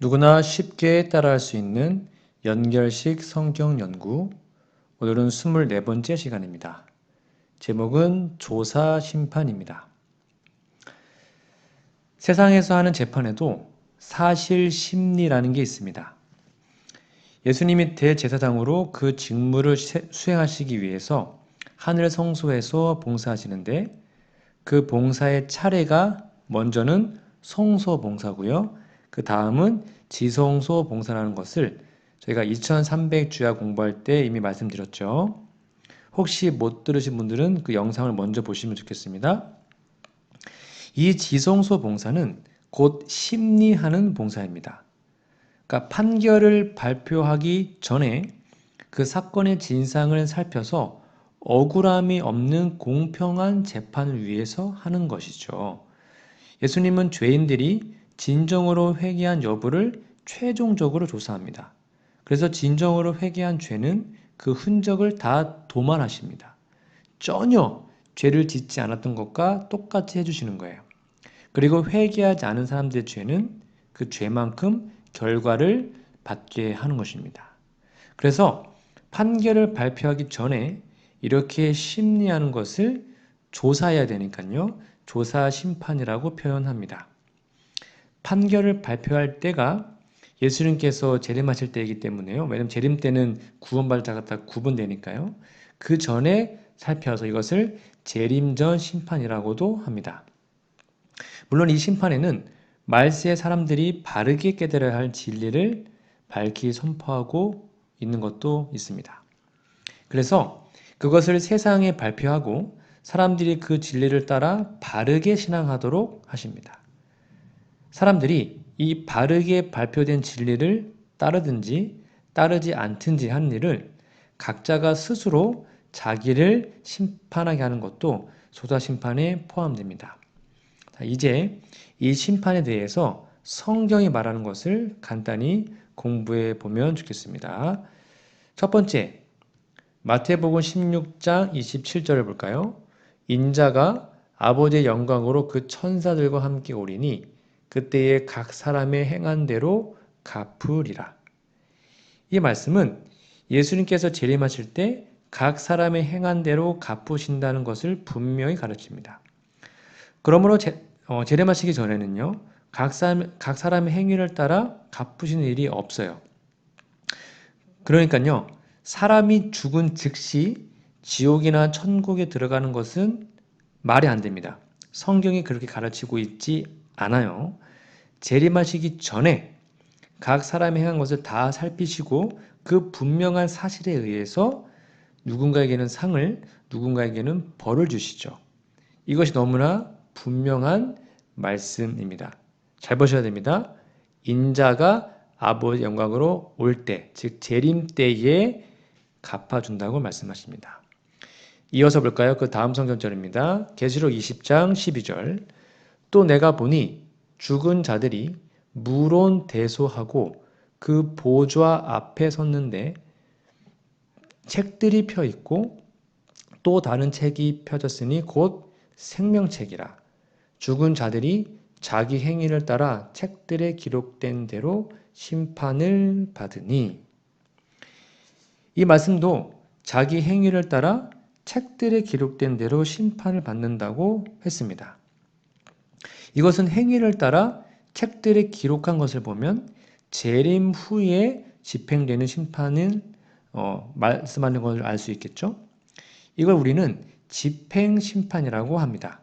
누구나 쉽게 따라할 수 있는 연결식 성경 연구. 오늘은 24번째 시간입니다. 제목은 조사 심판입니다. 세상에서 하는 재판에도 사실 심리라는 게 있습니다. 예수님이 대제사장으로 그 직무를 수행하시기 위해서 하늘 성소에서 봉사하시는데 그 봉사의 차례가 먼저는 성소 봉사고요. 그 다음은 지성소 봉사라는 것을 저희가 2300주야 공부할 때 이미 말씀드렸죠. 혹시 못 들으신 분들은 그 영상을 먼저 보시면 좋겠습니다. 이 지성소 봉사는 곧 심리하는 봉사입니다. 그러니까 판결을 발표하기 전에 그 사건의 진상을 살펴서 억울함이 없는 공평한 재판을 위해서 하는 것이죠. 예수님은 죄인들이 진정으로 회개한 여부를 최종적으로 조사합니다. 그래서 진정으로 회개한 죄는 그 흔적을 다 도말하십니다. 전혀 죄를 짓지 않았던 것과 똑같이 해주시는 거예요. 그리고 회개하지 않은 사람들의 죄는 그 죄만큼 결과를 받게 하는 것입니다. 그래서 판결을 발표하기 전에 이렇게 심리하는 것을 조사해야 되니까요. 조사 심판이라고 표현합니다. 판결을 발표할 때가 예수님께서 재림하실 때이기 때문에요. 왜냐하면 재림 때는 구원받을 자가 다 구분되니까요. 그 전에 살펴서 이것을 재림전 심판이라고도 합니다. 물론 이 심판에는 말세의 사람들이 바르게 깨달아야 할 진리를 밝히 선포하고 있는 것도 있습니다. 그래서 그것을 세상에 발표하고 사람들이 그 진리를 따라 바르게 신앙하도록 하십니다. 사람들이 이 바르게 발표된 진리를 따르든지 따르지 않든지 하는 일을 각자가 스스로 자기를 심판하게 하는 것도 조사심판에 포함됩니다. 이제 이 심판에 대해서 성경이 말하는 것을 간단히 공부해 보면 좋겠습니다. 첫 번째, 마태복음 16장 27절을 볼까요? 인자가 아버지의 영광으로 그 천사들과 함께 오리니 그때에 각 사람의 행한 대로 갚으리라. 이 말씀은 예수님께서 재림하실 때 각 사람의 행한 대로 갚으신다는 것을 분명히 가르칩니다. 그러므로 재림하시기 전에는요, 각 사람의 행위를 따라 갚으시는 일이 없어요. 그러니까요, 사람이 죽은 즉시 지옥이나 천국에 들어가는 것은 말이 안 됩니다. 성경이 그렇게 가르치고 있지 않아요. 재림하시기 전에 각 사람이 행한 것을 다 살피시고 그 분명한 사실에 의해서 누군가에게는 상을, 누군가에게는 벌을 주시죠. 이것이 너무나 분명한 말씀입니다. 잘 보셔야 됩니다. 인자가 아버지 영광으로 올 때, 즉 재림 때에 갚아준다고 말씀하십니다. 이어서 볼까요? 그 다음 성경절입니다. 계시록 20장 12절. 또 내가 보니 죽은 자들이 물온대소하고 그 보좌 앞에 섰는데 책들이 펴 있고 또 다른 책이 펴졌으니 곧 생명책이라. 죽은 자들이 자기 행위를 따라 책들에 기록된 대로 심판을 받으니. 이 말씀도 자기 행위를 따라 책들에 기록된 대로 심판을 받는다고 했습니다. 이것은 행위를 따라 책들에 기록한 것을 보면 재림 후에 집행되는 심판을 말씀하는 것을 알 수 있겠죠. 이걸 우리는 집행심판이라고 합니다.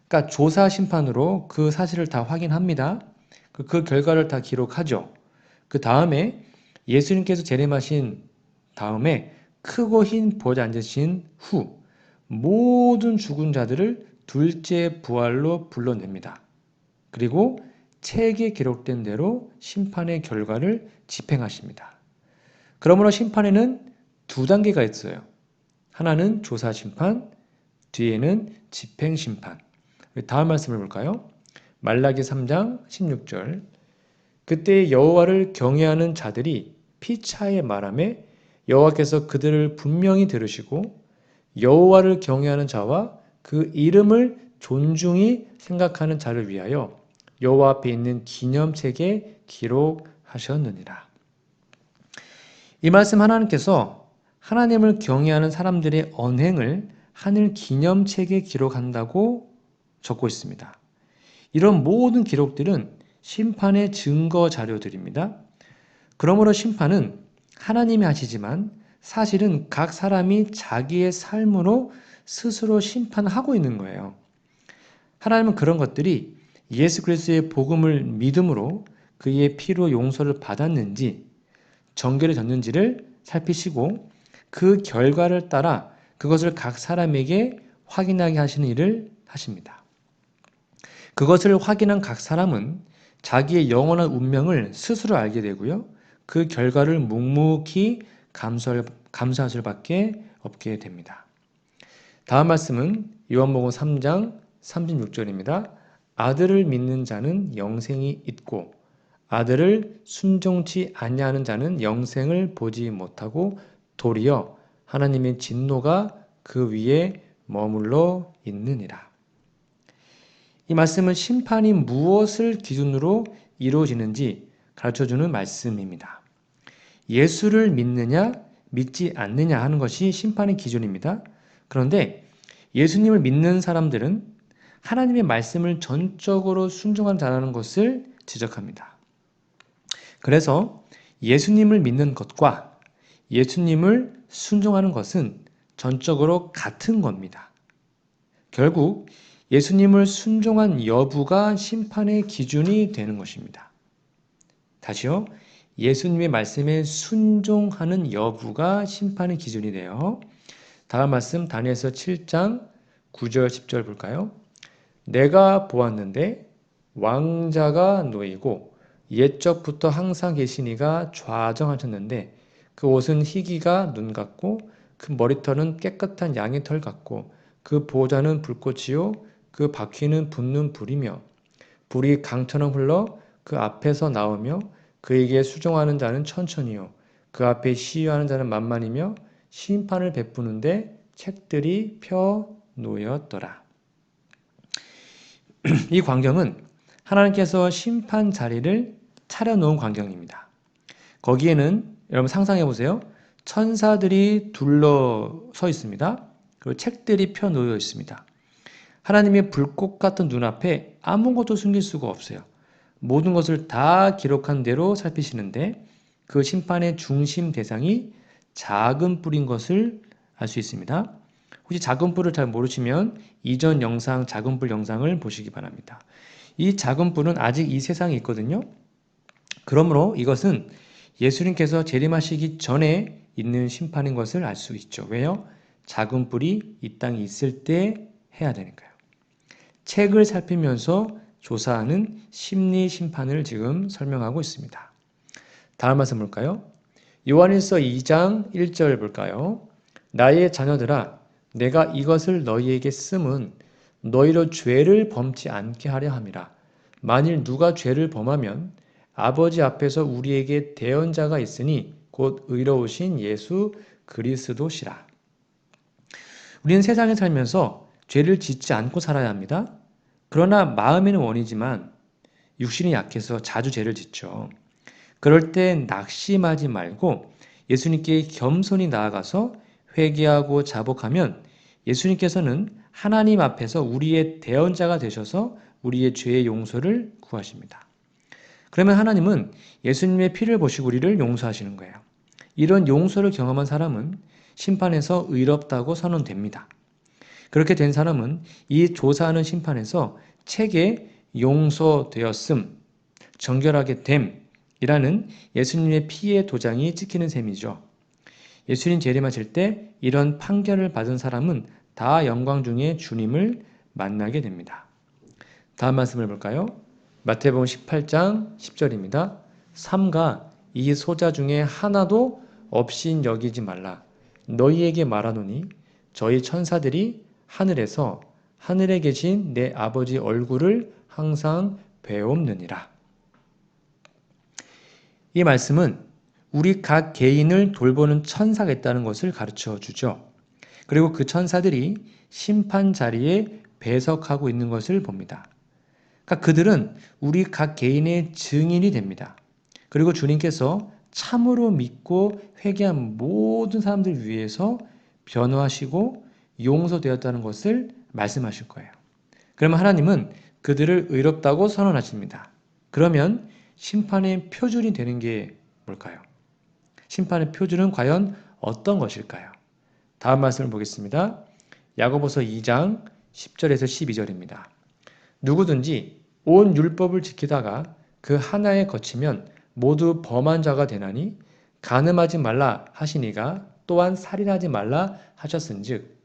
그러니까 조사심판으로 그 사실을 다 확인합니다. 그 결과를 다 기록하죠. 그 다음에 예수님께서 재림하신 다음에 크고 흰 보좌에 앉으신 후 모든 죽은 자들을 둘째 부활로 불러냅니다. 그리고 책에 기록된 대로 심판의 결과를 집행하십니다. 그러므로 심판에는 두 단계가 있어요. 하나는 조사심판, 뒤에는 집행심판. 다음 말씀을 볼까요? 말라기 3장 16절. 그때 여호와를 경외하는 자들이 피차에 말하매 여호와께서 그들을 분명히 들으시고 여호와를 경외하는 자와 그 이름을 존중히 생각하는 자를 위하여 여호와 앞에 있는 기념책에 기록하셨느니라. 이 말씀 하나님께서 하나님을 경외하는 사람들의 언행을 하늘 기념책에 기록한다고 적고 있습니다. 이런 모든 기록들은 심판의 증거 자료들입니다. 그러므로 심판은 하나님이 하시지만 사실은 각 사람이 자기의 삶으로 스스로 심판하고 있는 거예요. 하나님은 그런 것들이 예수 그리스도의 복음을 믿음으로 그의 피로 용서를 받았는지 정결해졌는지를 살피시고 그 결과를 따라 그것을 각 사람에게 확인하게 하시는 일을 하십니다. 그것을 확인한 각 사람은 자기의 영원한 운명을 스스로 알게 되고요. 그 결과를 묵묵히 감사할 수밖에 없게 됩니다. 다음 말씀은 요한복음 3장 36절입니다. 아들을 믿는 자는 영생이 있고 아들을 순종치 아니하는 자는 영생을 보지 못하고 도리어 하나님의 진노가 그 위에 머물러 있느니라. 이 말씀은 심판이 무엇을 기준으로 이루어지는지 가르쳐주는 말씀입니다. 예수를 믿느냐 믿지 않느냐 하는 것이 심판의 기준입니다. 그런데 예수님을 믿는 사람들은 하나님의 말씀을 전적으로 순종한 자라는 것을 지적합니다. 그래서 예수님을 믿는 것과 예수님을 순종하는 것은 전적으로 같은 겁니다. 결국 예수님을 순종한 여부가 심판의 기준이 되는 것입니다. 다시요. 예수님의 말씀에 순종하는 여부가 심판의 기준이 돼요. 다음 말씀 다니엘서 7장 9절 10절 볼까요? 내가 보았는데 왕자가 놓이고 옛적부터 항상 계신 이가 좌정하셨는데 그 옷은 희기가 눈 같고 그 머리털은 깨끗한 양의 털 같고 그 보좌는 불꽃이요 그 바퀴는 붙는 불이며 불이 강처럼 흘러 그 앞에서 나오며 그에게 수종하는 자는 천천히요 그 앞에 시위하는 자는 만만이며 심판을 베푸는데 책들이 펴 놓였더라. 이 광경은 하나님께서 심판 자리를 차려놓은 광경입니다. 거기에는 여러분 상상해 보세요. 천사들이 둘러서 있습니다. 그리고 책들이 펴 놓여 있습니다. 하나님의 불꽃 같은 눈앞에 아무것도 숨길 수가 없어요. 모든 것을 다 기록한 대로 살피시는데 그 심판의 중심 대상이 작은 뿔인 것을 알 수 있습니다. 혹시 작은 뿔을 잘 모르시면 이전 영상 작은 뿔 영상을 보시기 바랍니다. 이 작은 뿔은 아직 이 세상에 있거든요. 그러므로 이것은 예수님께서 재림하시기 전에 있는 심판인 것을 알 수 있죠. 왜요? 작은 뿔이 이 땅에 있을 때 해야 되니까요. 책을 살피면서 조사하는 심리 심판을 지금 설명하고 있습니다. 다음 말씀 볼까요? 요한일서 2장 1절 볼까요? 나의 자녀들아 내가 이것을 너희에게 쓰면 너희로 죄를 범치 않게 하려 함이라. 만일 누가 죄를 범하면 아버지 앞에서 우리에게 대언자가 있으니 곧 의로우신 예수 그리스도시라. 우리는 세상에 살면서 죄를 짓지 않고 살아야 합니다. 그러나 마음에는 원이지만 육신이 약해서 자주 죄를 짓죠. 그럴 때 낙심하지 말고 예수님께 겸손히 나아가서 회개하고 자복하면 예수님께서는 하나님 앞에서 우리의 대언자가 되셔서 우리의 죄의 용서를 구하십니다. 그러면 하나님은 예수님의 피를 보시고 우리를 용서하시는 거예요. 이런 용서를 경험한 사람은 심판에서 의롭다고 선언됩니다. 그렇게 된 사람은 이 조사하는 심판에서 책에 용서되었음, 정결하게 됨이라는 예수님의 피의 도장이 찍히는 셈이죠. 예수님 재림하실 때 이런 판결을 받은 사람은 다 영광 중에 주님을 만나게 됩니다. 다음 말씀을 볼까요? 마태복음 18장 10절입니다. 삼가 이 소자 중에 하나도 없인 여기지 말라. 너희에게 말하노니 저희 천사들이 하늘에서 하늘에 계신 내 아버지 얼굴을 항상 배옵느니라. 이 말씀은 우리 각 개인을 돌보는 천사가 있다는 것을 가르쳐 주죠. 그리고 그 천사들이 심판 자리에 배석하고 있는 것을 봅니다. 그러니까 그들은 우리 각 개인의 증인이 됩니다. 그리고 주님께서 참으로 믿고 회개한 모든 사람들 위해서 변호하시고 용서되었다는 것을 말씀하실 거예요. 그러면 하나님은 그들을 의롭다고 선언하십니다. 그러면 심판의 표준이 되는 게 뭘까요? 심판의 표준은 과연 어떤 것일까요? 다음 말씀을 보겠습니다. 야고보서 2장 10절에서 12절입니다. 누구든지 온 율법을 지키다가 그 하나에 거치면 모두 범한 자가 되나니 간음하지 말라 하시니가 또한 살인하지 말라 하셨은즉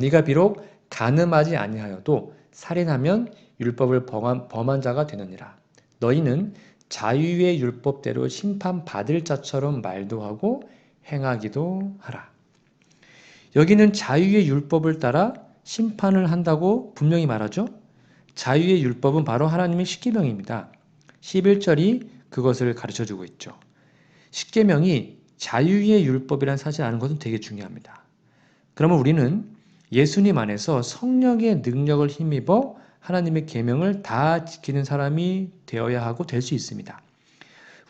네가 비록 간음하지 아니하여도 살인하면 율법을 범한 자가 되느니라. 너희는 자유의 율법대로 심판받을 자처럼 말도 하고 행하기도 하라. 여기는 자유의 율법을 따라 심판을 한다고 분명히 말하죠. 자유의 율법은 바로 하나님의 십계명입니다. 11절이 그것을 가르쳐주고 있죠. 십계명이 자유의 율법이라는 사실을 아는 것은 되게 중요합니다. 그러면 우리는 예수님 안에서 성령의 능력을 힘입어 하나님의 계명을 다 지키는 사람이 되어야 하고 될 수 있습니다.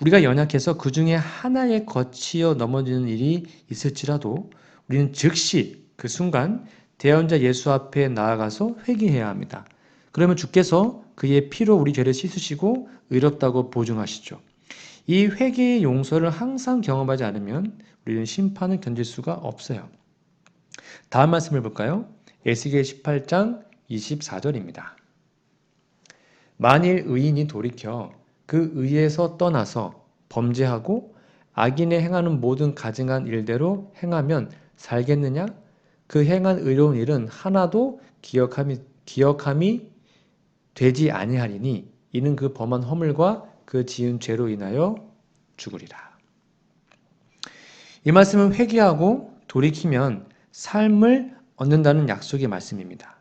우리가 연약해서 그 중에 하나에 거치어 넘어지는 일이 있을지라도 우리는 즉시 그 순간 대언자 예수 앞에 나아가서 회개해야 합니다. 그러면 주께서 그의 피로 우리 죄를 씻으시고 의롭다고 보증하시죠. 이 회개의 용서를 항상 경험하지 않으면 우리는 심판을 견딜 수가 없어요. 다음 말씀을 볼까요? 에스겔 18장 24절입니다. 만일 의인이 돌이켜 그 의에서 떠나서 범죄하고 악인의 행하는 모든 가증한 일대로 행하면 살겠느냐? 그 행한 의로운 일은 하나도 기억함이 되지 아니하리니 이는 그 범한 허물과 그 지은 죄로 인하여 죽으리라. 이 말씀은 회개하고 돌이키면 삶을 얻는다는 약속의 말씀입니다.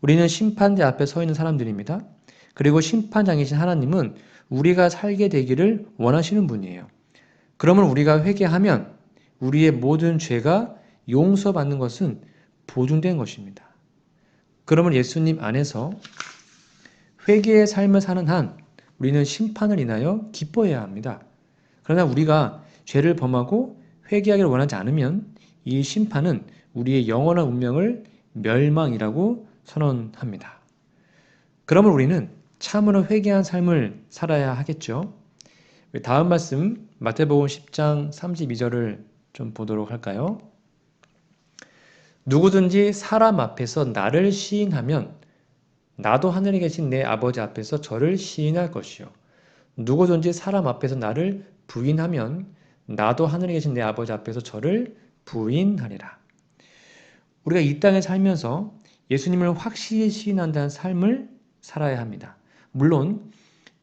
우리는 심판대 앞에 서 있는 사람들입니다. 그리고 심판장이신 하나님은 우리가 살게 되기를 원하시는 분이에요. 그러면 우리가 회개하면 우리의 모든 죄가 용서받는 것은 보증된 것입니다. 그러면 예수님 안에서 회개의 삶을 사는 한 우리는 심판을 인하여 기뻐해야 합니다. 그러나 우리가 죄를 범하고 회개하기를 원하지 않으면 이 심판은 우리의 영원한 운명을 멸망이라고 선언합니다. 그러면 우리는 참으로 회개한 삶을 살아야 하겠죠. 다음 말씀 마태복음 10장 32절을 좀 보도록 할까요? 누구든지 사람 앞에서 나를 시인하면 나도 하늘에 계신 내 아버지 앞에서 저를 시인할 것이요. 누구든지 사람 앞에서 나를 부인하면 나도 하늘에 계신 내 아버지 앞에서 저를 부인하리라. 우리가 이 땅에 살면서 예수님을 확실히 시인한다는 삶을 살아야 합니다. 물론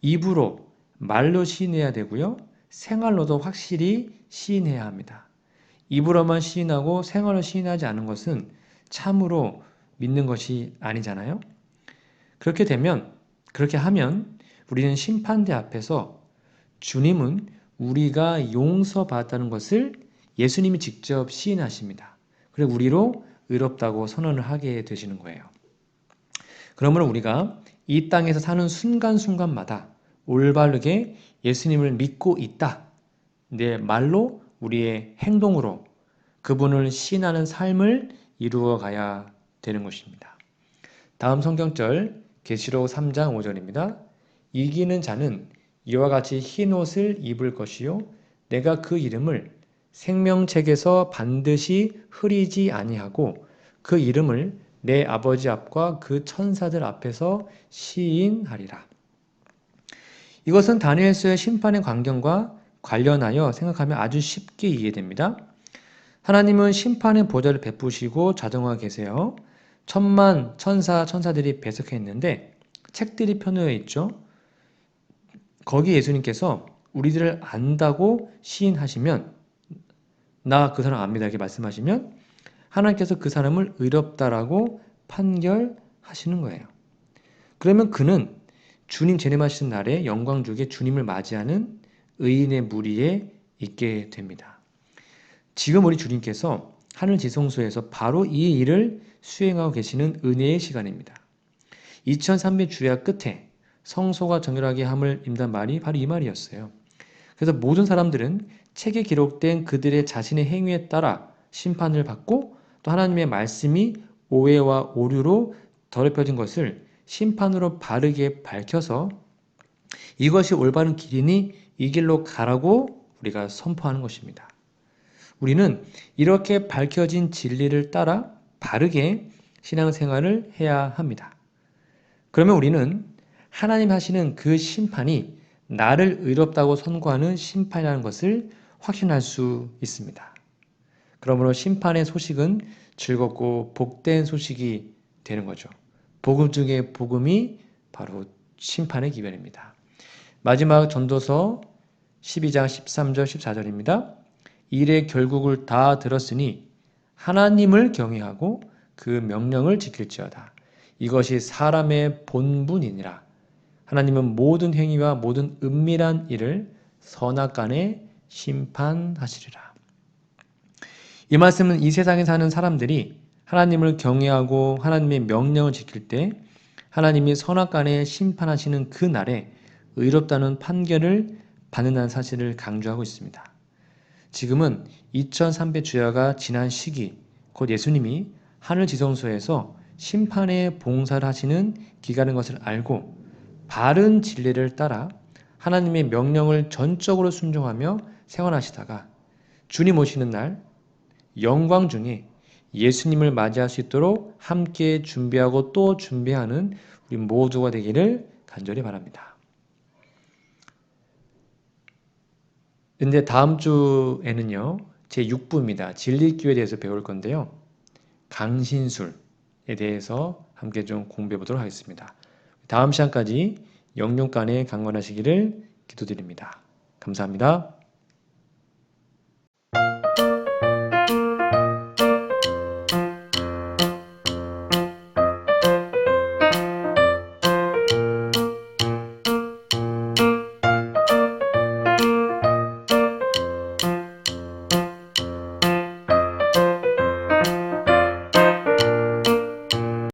입으로 말로 시인해야 되고요. 생활로도 확실히 시인해야 합니다. 입으로만 시인하고 생활로 시인하지 않은 것은 참으로 믿는 것이 아니잖아요. 그렇게 하면 우리는 심판대 앞에서 주님은 우리가 용서받았다는 것을 예수님이 직접 시인하십니다. 그리고 우리로 의롭다고 선언을 하게 되시는 거예요. 그러므로 우리가 이 땅에서 사는 순간순간마다 올바르게 예수님을 믿고 있다. 내 말로 우리의 행동으로 그분을 시인하는 삶을 이루어 가야 되는 것입니다. 다음 성경절 계시록 3장 5절입니다. 이기는 자는 이와 같이 흰 옷을 입을 것이요 내가 그 이름을 생명책에서 반드시 흐리지 아니하고 그 이름을 내 아버지 앞과 그 천사들 앞에서 시인하리라. 이것은 다니엘서의 심판의 광경과 관련하여 생각하면 아주 쉽게 이해됩니다. 하나님은 심판의 보좌를 베푸시고 자정하고 계세요. 천만 천사들이 배석해 있는데 책들이 펴놓여 있죠. 거기 예수님께서 우리들을 안다고 시인하시면 나 그 사람 압니다 이렇게 말씀하시면 하나님께서 그 사람을 의롭다라고 판결하시는 거예요. 그러면 그는 주님 재림하시는 날에 영광 중에 주님을 맞이하는 의인의 무리에 있게 됩니다. 지금 우리 주님께서 하늘 지성소에서 바로 이 일을 수행하고 계시는 은혜의 시간입니다. 2300주야 끝에 성소가 정결하게 함을 임단 말이 바로 이 말이었어요. 그래서 모든 사람들은 책에 기록된 그들의 자신의 행위에 따라 심판을 받고 또 하나님의 말씀이 오해와 오류로 더럽혀진 것을 심판으로 바르게 밝혀서 이것이 올바른 길이니 이 길로 가라고 우리가 선포하는 것입니다. 우리는 이렇게 밝혀진 진리를 따라 바르게 신앙생활을 해야 합니다. 그러면 우리는 하나님 하시는 그 심판이 나를 의롭다고 선고하는 심판이라는 것을 확신할 수 있습니다. 그러므로 심판의 소식은 즐겁고 복된 소식이 되는 거죠. 복음 중에 복음이 바로 심판의 기별입니다. 마지막 전도서 12장 13절 14절입니다. 일의 결국을 다 들었으니 하나님을 경외하고 그 명령을 지킬지어다. 이것이 사람의 본분이니라. 하나님은 모든 행위와 모든 은밀한 일을 선악간에 심판하시리라. 이 말씀은 이 세상에 사는 사람들이 하나님을 경외하고 하나님의 명령을 지킬 때 하나님이 선악간에 심판하시는 그 날에 의롭다는 판결을 받는다는 사실을 강조하고 있습니다. 지금은 2300주야가 지난 시기, 곧 예수님이 하늘 지성소에서 심판의 봉사를 하시는 기간인 것을 알고 바른 진리를 따라 하나님의 명령을 전적으로 순종하며 생활하시다가 주님 오시는 날 영광 중에 예수님을 맞이할 수 있도록 함께 준비하고 또 준비하는 우리 모두가 되기를 간절히 바랍니다. 근데 다음 주에는요, 제 6부입니다. 진리기회에 대해서 배울 건데요. 강신술에 대해서 함께 좀 공부해 보도록 하겠습니다. 다음 시간까지 영육간에 강건하시기를 기도드립니다. 감사합니다.